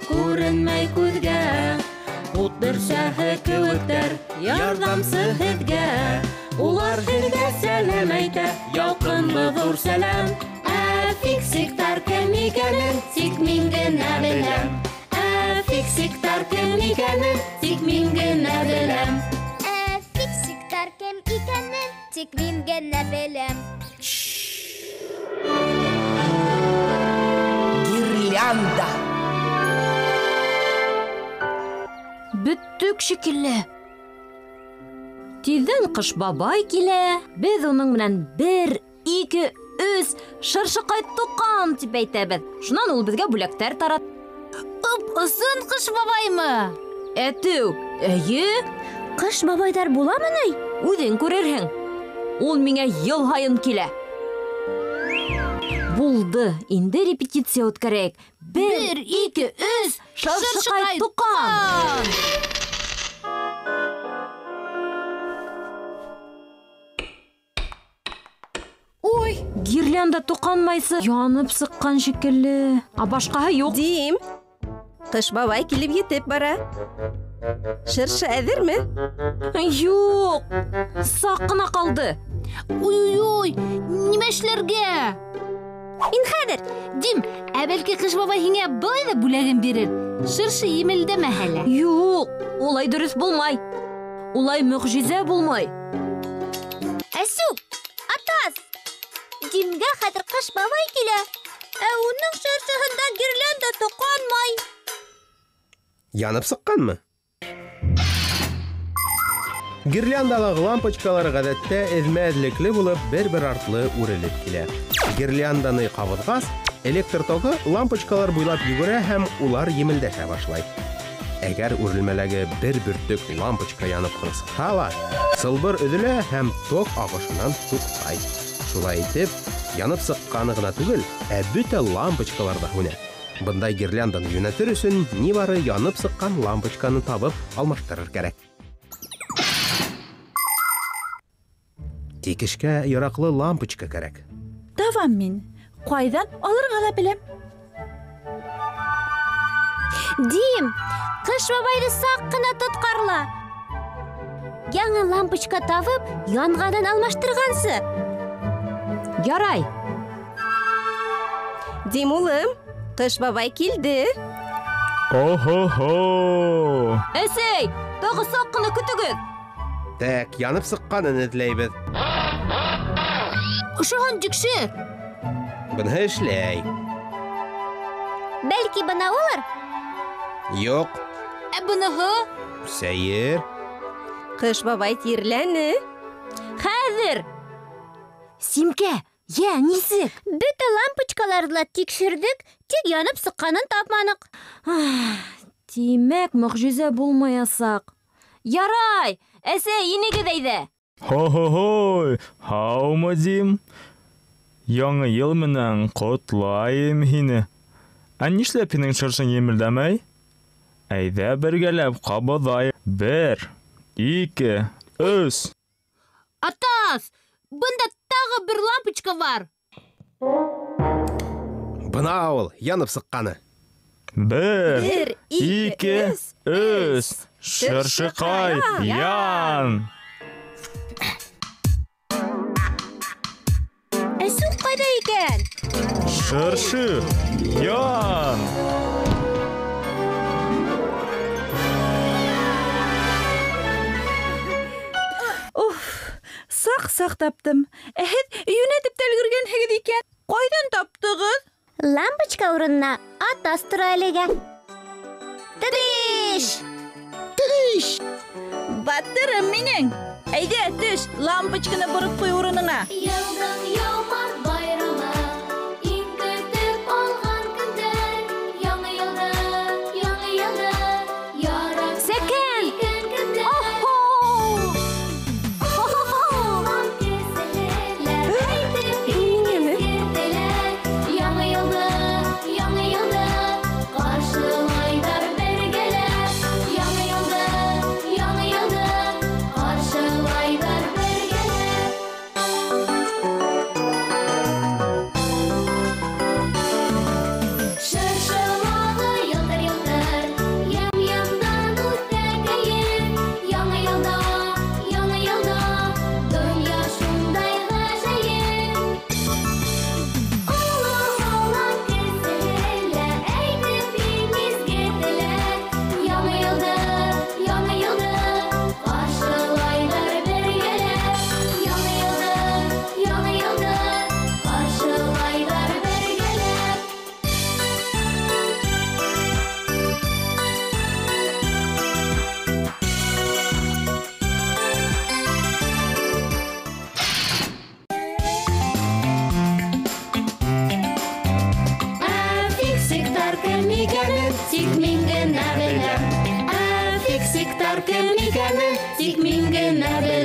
күренмәй күҙгә. Ут бөршәһе кеүектәр, ярҙамсы һеҙгә. Улар һеҙгә сәләм әйтә, ялҡынлы ҙур сәләм. Фиксиктар кем икәнен тик мин генә беләм. Фиксиктар кем икәнен тик мин генә беләм. Фиксиктар кем икәнен тик мин генә беләм. Гирлянда. Бөттөк шикелле. Тиҙҙән Ҡыш бабай килә. Беҙ уның менән 1, 2, 3 шыршыҡай тоҡан тип әйтәбеҙ. Шунан ул беҙгә бүләктәр тарат. Ысын Ҡыш бабаймы? Әтеү, эйе. Ҡыш бабайҙар буламы ни? Үҙең күрерһең. Ул миңә йыл һайын килә. Булды, инде репетиция үткәрәйек. 1, 2, 3 шыршыҡай тоҡан. Ой, гирлянда тоҡанмайсы янып сыҡҡан шикелле. Башҡаһы юҡ. Дим, Ҡыш бабай килеп етеп бара. Шыршы әҙерме? Юҡ, саҡ ҡына ҡалды. Уй, нимә эшләргә? Мин хәҙер. Дим, бәлки Ҡыш бабай һиңә былай ҙа бүләген бирер. Шыршы емелдәмәһә лә. Юҡ, улай дөрөҫ булмай. Улай мөғжизә булмай. Әсү, Атас! Димгә хәҙер Ҡыш бабай килә. Уның шыршыһында гирлянда тоҡанмай. Янып сыҡҡанмы? Гирляндалағы лампочкалар ғәҙәттә эҙмә-эҙлекле булып, бер-бер артлы үрелеп килә. Гирлянданы ҡабыҙғас, электр тогы лампочкалар буйлап йүгерә һәм улар емелдәшә башлай. Әгәр үрелмәләге бер бөртөк лампочка янып ҡырсыһа ла, сылбыр өҙөлә һәм ток ағышынан туҡтай. Шулай итеп, янып сыҡҡаны ғына түгел, бөтә лампочкалар да һүнә. Бындай гирлянданы йүнәтер өсөн ни бары янып сыҡҡан лампочканы табып алмаштырыр кәрәк. Тик эшкә яраҡлы лампочка кәрәк. Давам мин. Ҡайҙан алырға ла беләм. Дим, Ҡыш бабайҙы саҡ ҡына тотҡарла. Яңы лампочка табып, янғанын алмаштырғансы. Ярай. Дим улым, Ҡыш бабай килде. О-хо-хо! Әсәй, тағы саҡ ҡына көтөгөҙ. Тәк, янып сыҡҡанын эҙләйбеҙ. Ошоһон тикшер. Быныһы эшләй. Бәлки бына улар? Юҡ. Быныһы? Сәйер. Ҡыш бабай тирләне. Хәҙер. Симкә, нисек? Бөтә лампочкаларҙы ла тикшерҙек, тик янып сыҡҡанын тапманыҡ. Тимәк, мөғжизә булмаясаҡ. Ярай, әсәй, инегеҙ әйҙә. Хо-хо-хой! Һаумы, Дим? Яңы йыл менән ҡотлайым һине. Нишләп һинең шыршың емелдәмәй? Әйҙә бергәләп ҡабыҙайыҡ. 1, 2, 3. Атас, бында тағы бер лампочка бар. Бына ул, янып сыҡҡаны. 1, 2, 3. Шыршыҡай, ян! Әсү ҡайҙа икән? Шыршы, ян! Саҡ таптым. Һеҙ йүнәтеп тә өлгөргәнһегеҙ икән. Ҡайҙан таптығыҙ? Лампочка урынына Атас тора әлегә. Тыдыш! Батырым минең. Әйҙә, төш, лампочканы бороп ҡуй урыныңа. Йылдың йомарт байрамы, иң көтөп алған көндәр. Яңы йылды, ярап Сәкән! тик мин генә